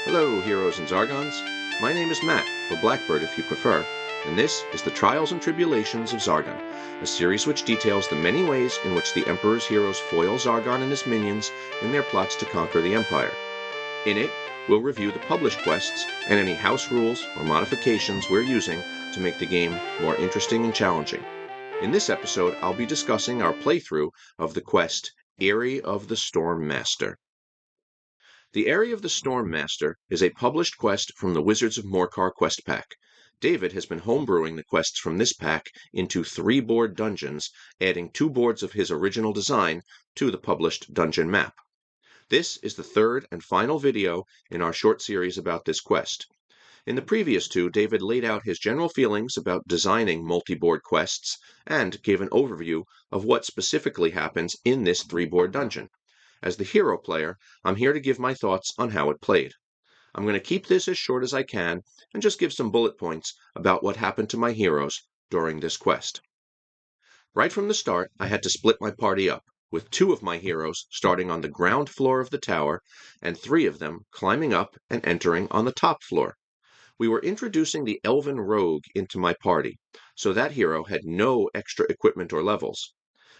Hello, heroes and Zargons. My name is Matt, or Blackbird if you prefer, and this is the Trials and Tribulations of Zargon, a series which details the many ways in which the Emperor's heroes foil Zargon and his minions in their plots to conquer the Empire. In it, we'll review the published quests and any house rules or modifications we're using to make the game more interesting and challenging. In this episode, I'll be discussing our playthrough of the quest Eyrie of the Storm Master. The Eyrie of the Storm Master is a published quest from the Wizards of Morcar quest pack. David has been homebrewing the quests from this pack into 3-board dungeons, adding 2 boards of his original design to the published dungeon map. This is the third and final video in our short series about this quest. In the previous 2, David laid out his general feelings about designing multi-board quests and gave an overview of what specifically happens in this 3-board dungeon. As the hero player, I'm here to give my thoughts on how it played. I'm going to keep this as short as I can and just give some bullet points about what happened to my heroes during this quest. Right from the start, I had to split my party up, with 2 of my heroes starting on the ground floor of the tower and 3 of them climbing up and entering on the top floor. We were introducing the Elven Rogue into my party, so that hero had no extra equipment or levels.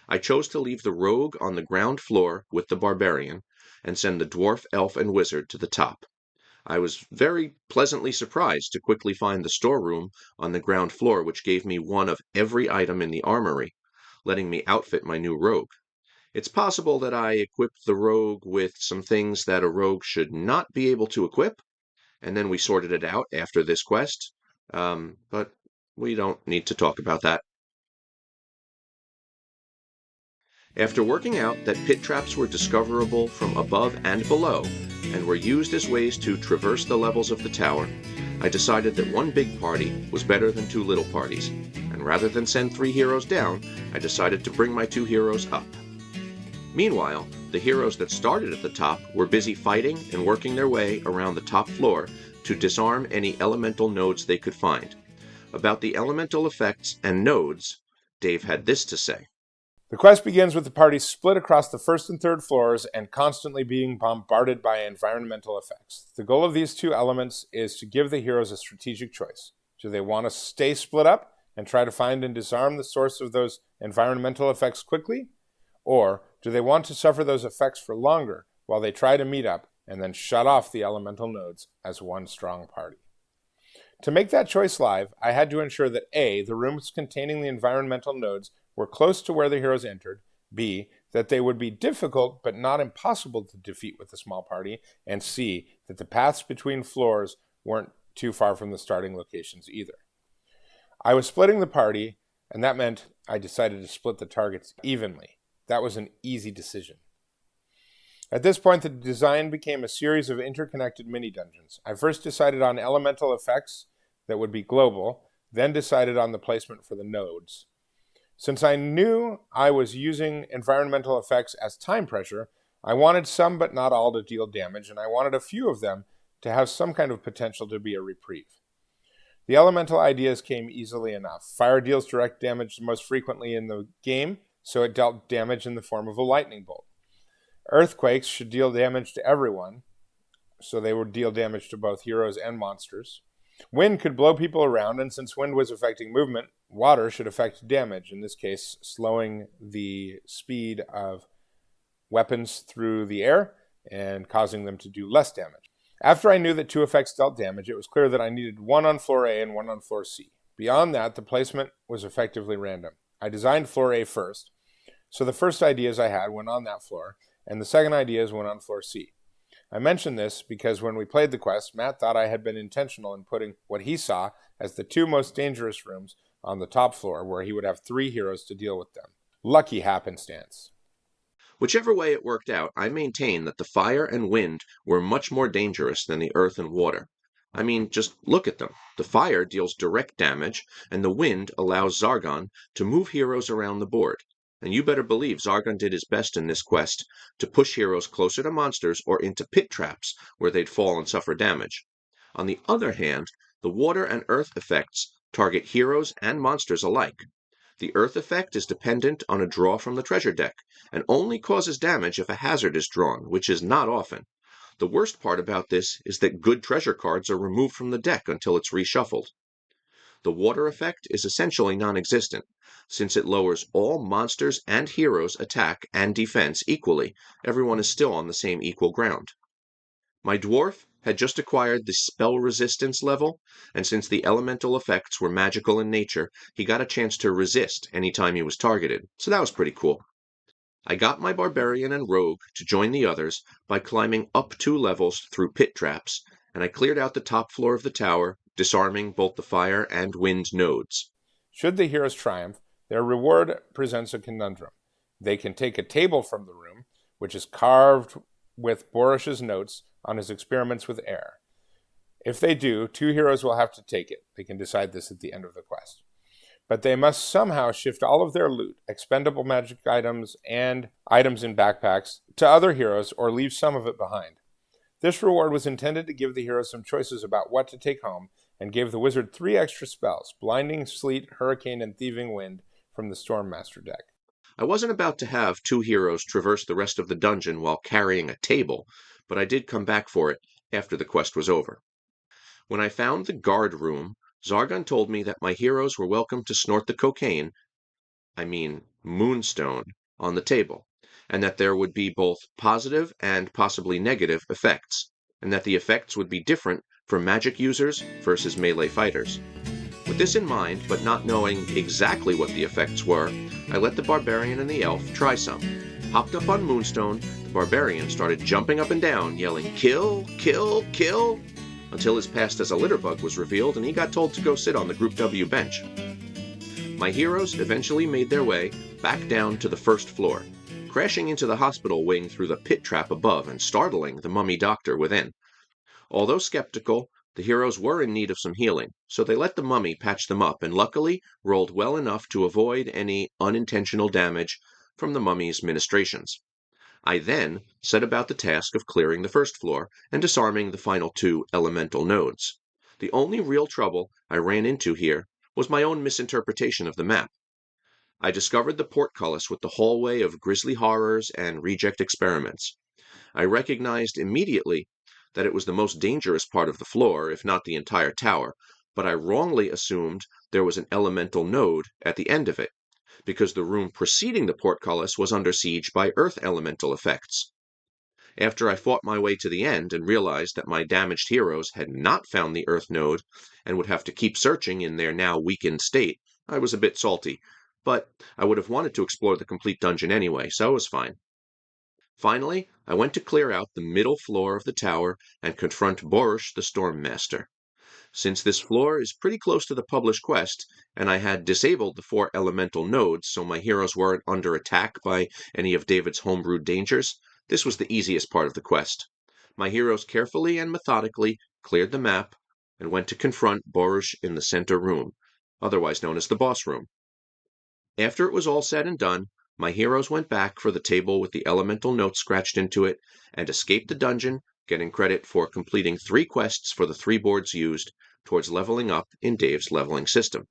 I chose to leave the Rogue on the ground floor with the Barbarian, and send the Dwarf, Elf, and Wizard to the top. I was very pleasantly surprised to quickly find the storeroom on the ground floor, which gave me 1 of every item in the armory, letting me outfit my new Rogue. It's possible that I equipped the Rogue with some things that a Rogue should not be able to equip, and then we sorted it out after this quest, but we don't need to talk about that. After working out that pit traps were discoverable from above and below, and were used as ways to traverse the levels of the tower, I decided that 1 big party was better than 2 little parties, and rather than send 3 heroes down, I decided to bring my 2 heroes up. Meanwhile, the heroes that started at the top were busy fighting and working their way around the top floor to disarm any elemental nodes they could find. About the elemental effects and nodes, Dave had this to say. The quest begins with the party split across the 1st and 3rd floors and constantly being bombarded by environmental effects. The goal of these 2 elements is to give the heroes a strategic choice. Do they want to stay split up and try to find and disarm the source of those environmental effects quickly? Or do they want to suffer those effects for longer while they try to meet up and then shut off the elemental nodes as 1 strong party? To make that choice live, I had to ensure that A, the rooms containing the environmental nodes were close to where the heroes entered, B, that they would be difficult but not impossible to defeat with a small party, and C, that the paths between floors weren't too far from the starting locations either. I was splitting the party, and that meant I decided to split the targets evenly. That was an easy decision. At this point, the design became a series of interconnected mini-dungeons. I first decided on elemental effects that would be global, then decided on the placement for the nodes. Since I knew I was using environmental effects as time pressure, I wanted some but not all to deal damage, and I wanted a few of them to have some kind of potential to be a reprieve. The elemental ideas came easily enough. Fire deals direct damage most frequently in the game, so it dealt damage in the form of a lightning bolt. Earthquakes should deal damage to everyone, so they would deal damage to both heroes and monsters. Wind could blow people around, and since wind was affecting movement, water should affect damage, in this case slowing the speed of weapons through the air and causing them to do less damage. After I knew that 2 effects dealt damage, it was clear that I needed 1 on floor A and 1 on floor C. Beyond that, the placement was effectively random. I designed floor A first, so the first ideas I had went on that floor, and the second ideas went on floor C. I mention this because when we played the quest, Matt thought I had been intentional in putting what he saw as the 2 most dangerous rooms on the top floor, where he would have 3 heroes to deal with them. Lucky happenstance. Whichever way it worked out, I maintain that the fire and wind were much more dangerous than the earth and water. I mean, just look at them. The fire deals direct damage, and the wind allows Zargon to move heroes around the board. And you better believe Zargon did his best in this quest to push heroes closer to monsters or into pit traps where they'd fall and suffer damage. On the other hand, the water and earth effects target heroes and monsters alike. The earth effect is dependent on a draw from the treasure deck, and only causes damage if a hazard is drawn, which is not often. The worst part about this is that good treasure cards are removed from the deck until it's reshuffled. The water effect is essentially non-existent, since it lowers all monsters and heroes' attack and defense equally. Everyone is still on the same equal ground. My dwarf had just acquired the spell resistance level, and since the elemental effects were magical in nature, he got a chance to resist any time he was targeted, so that was pretty cool. I got my barbarian and rogue to join the others by climbing up 2 levels through pit traps, and I cleared out the top floor of the tower, disarming both the fire and wind nodes. Should the heroes triumph, their reward presents a conundrum. They can take a table from the room, which is carved with Borish's notes on his experiments with air. If they do, 2 heroes will have to take it. They can decide this at the end of the quest. But they must somehow shift all of their loot, expendable magic items, and items in backpacks to other heroes or leave some of it behind. This reward was intended to give the heroes some choices about what to take home and gave the wizard 3 extra spells, Blinding Sleet, Hurricane, and Thieving Wind, from the Stormmaster deck. I wasn't about to have 2 heroes traverse the rest of the dungeon while carrying a table, but I did come back for it after the quest was over. When I found the guard room, Zargon told me that my heroes were welcome to snort the cocaine, moonstone, on the table, and that there would be both positive and possibly negative effects, and that the effects would be different for magic users versus melee fighters. With this in mind, but not knowing exactly what the effects were, I let the barbarian and the elf try some. Hopped up on Moonstone, the barbarian started jumping up and down, yelling, "Kill, kill, kill!" until his past as a litterbug was revealed and he got told to go sit on the Group W bench. My heroes eventually made their way back down to the first floor, crashing into the hospital wing through the pit trap above and startling the mummy doctor within. Although skeptical, the heroes were in need of some healing, so they let the mummy patch them up and luckily rolled well enough to avoid any unintentional damage from the mummy's ministrations. I then set about the task of clearing the first floor and disarming the final 2 elemental nodes. The only real trouble I ran into here was my own misinterpretation of the map. I discovered the portcullis with the hallway of grisly horrors and reject experiments. I recognized immediately that it was the most dangerous part of the floor, if not the entire tower, but I wrongly assumed there was an elemental node at the end of it, because the room preceding the portcullis was under siege by earth elemental effects. After I fought my way to the end and realized that my damaged heroes had not found the earth node and would have to keep searching in their now weakened state, I was a bit salty, but I would have wanted to explore the complete dungeon anyway, so it was fine. Finally, I went to clear out the middle floor of the tower and confront Borish the Stormmaster. Since this floor is pretty close to the published quest, and I had disabled the 4 elemental nodes so my heroes weren't under attack by any of David's homebrewed dangers, this was the easiest part of the quest. My heroes carefully and methodically cleared the map and went to confront Borish in the center room, otherwise known as the boss room. After it was all said and done, my heroes went back for the table with the elemental note scratched into it and escaped the dungeon, getting credit for completing 3 quests for the 3 boards used towards leveling up in Dave's leveling system.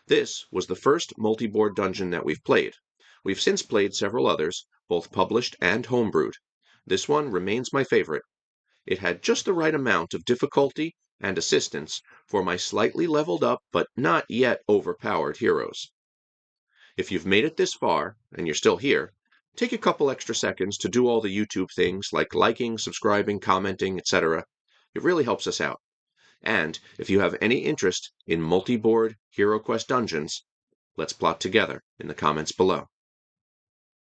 This was the first multi-board dungeon that we've played. We've since played several others, both published and homebrewed. This one remains my favorite. It had just the right amount of difficulty and assistance for my slightly leveled up but not yet overpowered heroes. If you've made it this far, and you're still here, take a couple extra seconds to do all the YouTube things like liking, subscribing, commenting, etc. It really helps us out. And if you have any interest in multi-board Heroquest dungeons, let's plot together in the comments below.